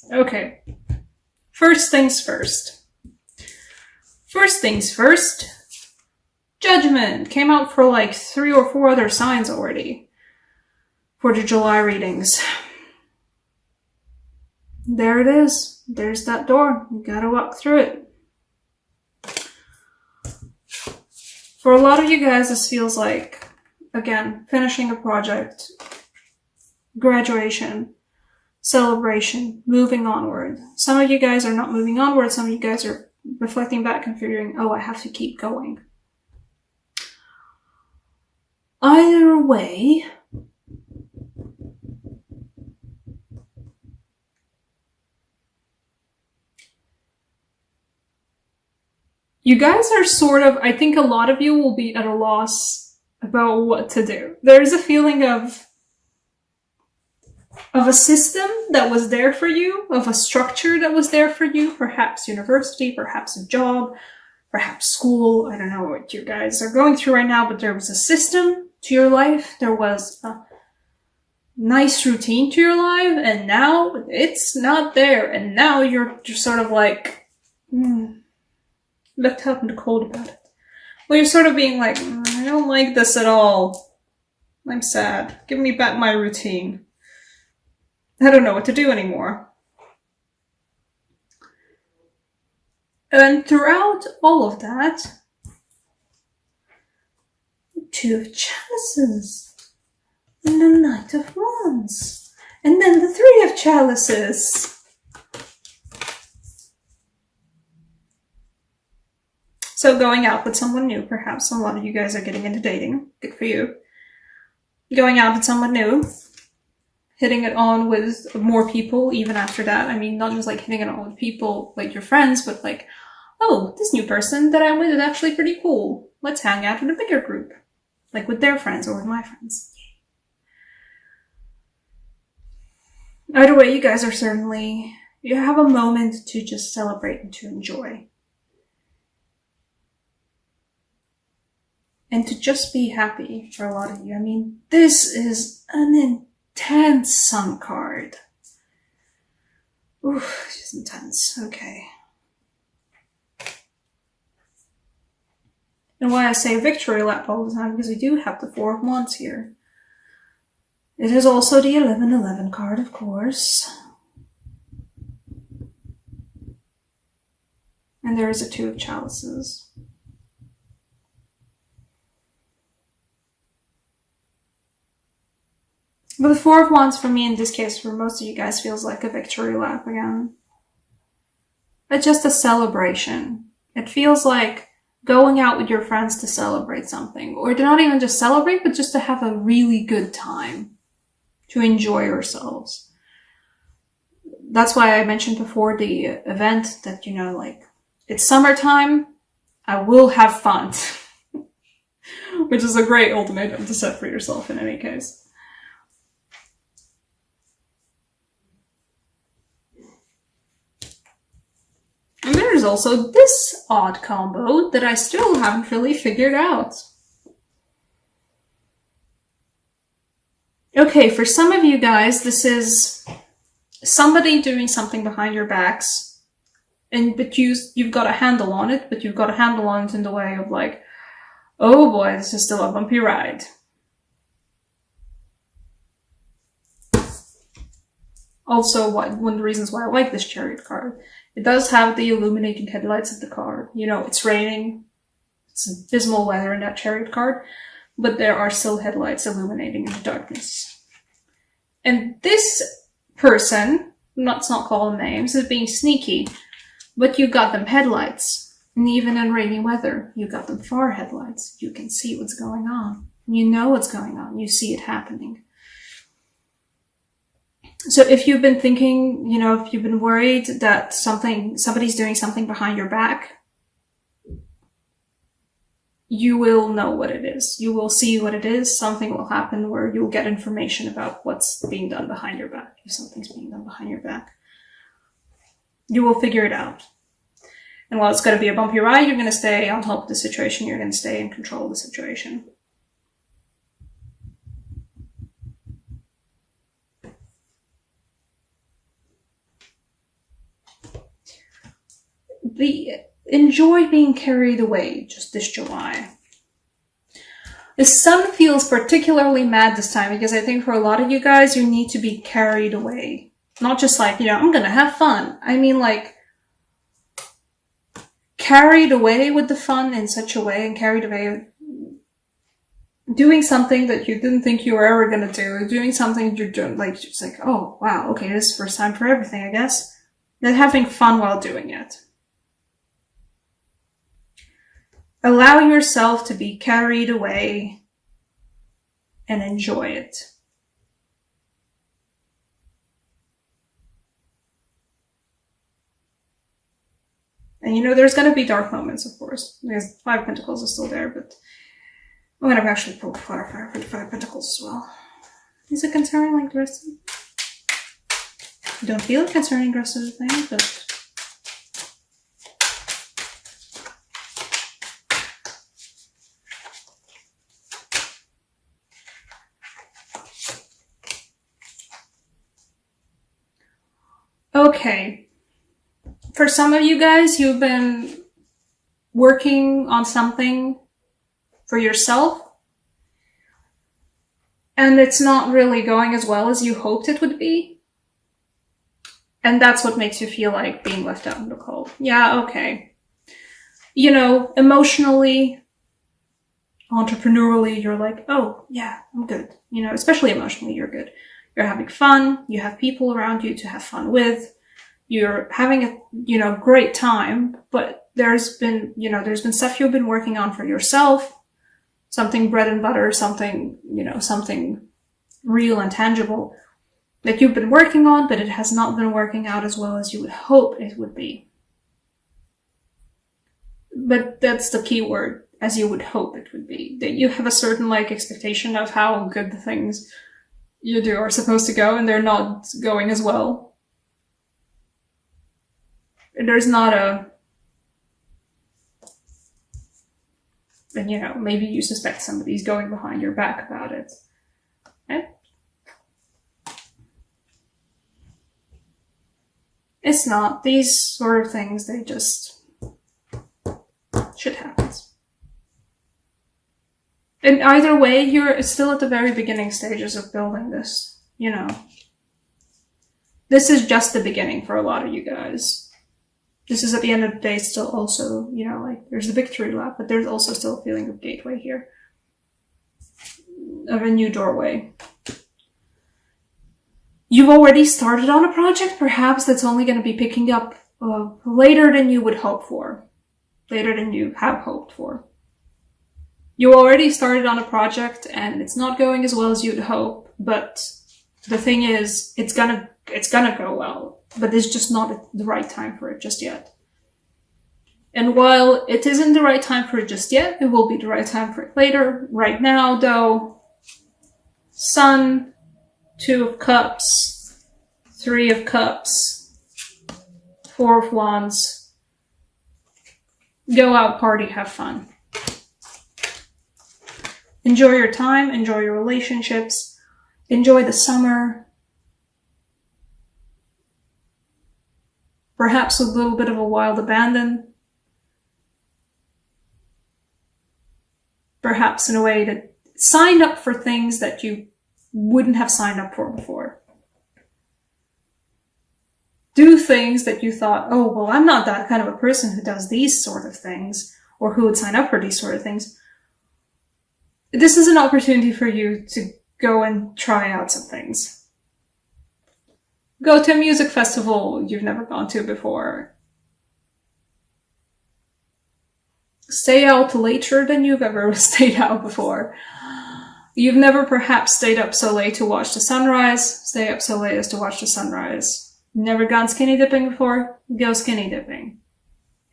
Okay. First things first. First things first. Judgment came out for like 3 or 4 other signs already for the July readings. There it is. There's that door. You gotta walk through it. For a lot of you guys, this feels like, again, finishing a project, graduation, celebration, moving onward. Some of you guys are not moving onward. Some of you guys are reflecting back and figuring, oh, I have to keep going. Either way, you guys are sort of, I think a lot of you will be at a loss about what to do. There's a feeling of a system that was there for you, of a structure that was there for you, perhaps university, perhaps a job, perhaps school. I don't know what you guys are going through right now, but there was a system to your life. There was a nice routine to your life, and now it's not there. And now you're just sort of like, left out in the cold about it. Well, you're sort of being like, I don't like this at all. I'm sad. Give me back my routine. I don't know what to do anymore. And throughout all of that, the Two of Chalices, and the Knight of Wands, and then the Three of Chalices. So going out with someone new, perhaps a lot of you guys are getting into dating. Good for you. Going out with someone new. Hitting it on with more people even after that. I mean, not just like hitting it on with people like your friends, but like, oh, this new person that I'm with is actually pretty cool. Let's hang out in a bigger group. Like with their friends or with my friends. Either way, you guys are certainly, you have a moment to just celebrate and to enjoy. And to just be happy for a lot of you. I mean, this is an intense Sun card. Oof, she's intense. Okay. And why I say victory lap all the time, because we do have the Four of Wands here. It is also the 11-11 card, of course. And there is a Two of Chalices. But the Four of Wands for me in this case, for most of you guys, feels like a victory lap again. It's just a celebration. It feels like going out with your friends to celebrate something. Or to not even just celebrate, but just to have a really good time. To enjoy yourselves. That's why I mentioned before the event that, you know, like, it's summertime, I will have fun. Which is a great ultimatum to set for yourself in any case. And there's also this odd combo that I still haven't really figured out. Okay, for some of you guys, this is somebody doing something behind your backs, but you've got a handle on it, but you've got a handle on it in the way of like, oh boy, this is still a bumpy ride. Also, one of the reasons why I like this Chariot card, it does have the illuminating headlights of the card. You know, it's raining, it's abysmal weather in that Chariot card, but there are still headlights illuminating in the darkness. And this person, let's not call them names, is being sneaky, but you got them headlights. And even in rainy weather, you got them far headlights. You can see what's going on. You know what's going on. You see it happening. So if you've been thinking, you know, if you've been worried that somebody's doing something behind your back, you will know what it is. You will see what it is. Something will happen where you'll get information about what's being done behind your back. If something's being done behind your back, you will figure it out. And while it's going to be a bumpy ride, you're going to stay on top of the situation. You're going to stay in control of the situation. enjoy being carried away just this July. The sun feels particularly mad this time because I think for a lot of you guys, you need to be carried away. Not just like, I'm gonna have fun. I mean like, carried away with the fun in such a way, and carried away doing something that you didn't think you were ever gonna do, doing something you're doing, like, just like, oh, wow, okay, this is the first time for everything, I guess. Then having fun while doing it. Allow yourself to be carried away and enjoy it. And there's going to be dark moments, of course, because 5 Pentacles is still there, but I'm going to actually pull clarify for the 5 Pentacles as well. Is it concerning like the rest of it? Don't feel it concerning the rest of the thing, but... Okay. For some of you guys, you've been working on something for yourself, and it's not really going as well as you hoped it would be. And that's what makes you feel like being left out in the cold. Yeah, okay. Emotionally, entrepreneurially, you're like, oh, yeah, I'm good. Especially emotionally, you're good. You're having fun. You have people around you to have fun with. You're having a, great time, but there's been stuff you've been working on for yourself, something bread and butter, something, something real and tangible that you've been working on, but it has not been working out as well as you would hope it would be. But that's the key word, as you would hope it would be. That you have a certain, expectation of how good the things you do are supposed to go, and they're not going as well. There's not and maybe you suspect somebody's going behind your back about it. Okay? It's not. These sort of things, they just... shit happens. And either way, you're still at the very beginning stages of building this, This is just the beginning for a lot of you guys. This is at the end of the day still also, there's the victory lap, but there's also still a feeling of gateway here. Of a new doorway. You've already started on a project, perhaps, that's only going to be picking up later than you would hope for. Later than you have hoped for. You already started on a project and it's not going as well as you'd hope, but the thing is, it's gonna go well. But it's just not the right time for it just yet. And while it isn't the right time for it just yet, it will be the right time for it later. Right now, though, Sun, 2 of Cups, 3 of Cups, 4 of Wands. Go out, party, have fun. Enjoy your time, enjoy your relationships, enjoy the summer. Perhaps a little bit of a wild abandon. Perhaps in a way that signed up for things that you wouldn't have signed up for before. Do things that you thought, oh, well, I'm not that kind of a person who does these sort of things, or who would sign up for these sort of things. This is an opportunity for you to go and try out some things. Go to a music festival you've never gone to before. Stay out later than you've ever stayed out before. You've never perhaps stayed up so late to watch the sunrise. Stay up so late as to watch the sunrise. Never gone skinny dipping before? Go skinny dipping.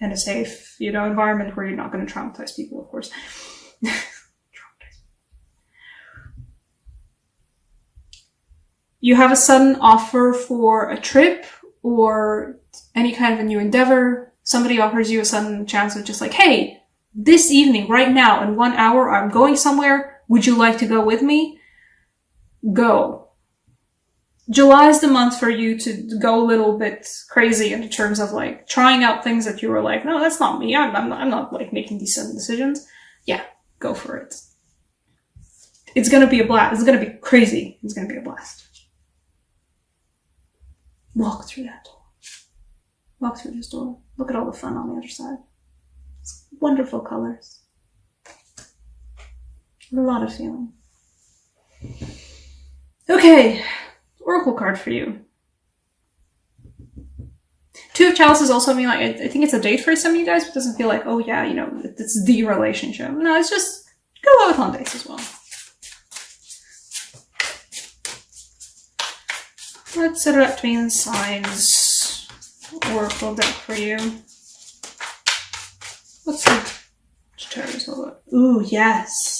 In a safe, environment where you're not going to traumatize people, of course. You have a sudden offer for a trip or any kind of a new endeavor. Somebody offers you a sudden chance of just like, hey, this evening, right now, in 1 hour, I'm going somewhere. Would you like to go with me? Go. July is the month for you to go a little bit crazy in terms of like trying out things that you were like, no, that's not me. I'm not like making these sudden decisions. Yeah, go for it. It's gonna be a blast. It's gonna be crazy. It's gonna be a blast. Walk through that door. Walk through this door. Look at all the fun on the other side. It's wonderful colors. A lot of feeling. Okay, oracle card for you. Two of Chalices also mean like, I think it's a date for some of you guys, but it doesn't feel like, oh yeah, you know, it's the relationship. No, it's just go out on dates as well. Let's set it up between signs. Oracle deck for you. What's the Sagittarius all about? Ooh, yes.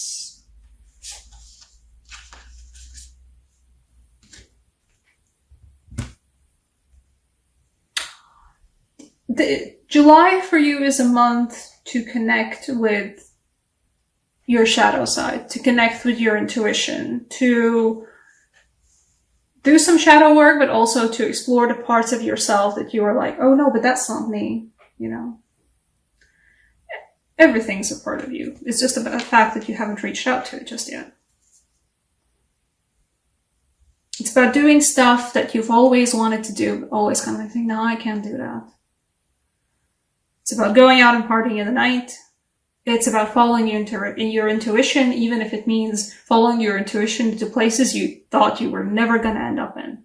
July for you is a month to connect with your shadow side, to connect with your intuition, to do some shadow work, but also to explore the parts of yourself that you are like, oh no, but that's not me, you know. Everything's a part of you. It's just about the fact that you haven't reached out to it just yet. It's about doing stuff that you've always wanted to do, but always kind of like, no, I can't do that. It's about going out and partying in the night. It's about following your intuition, even if it means following your intuition to places you thought you were never going to end up in.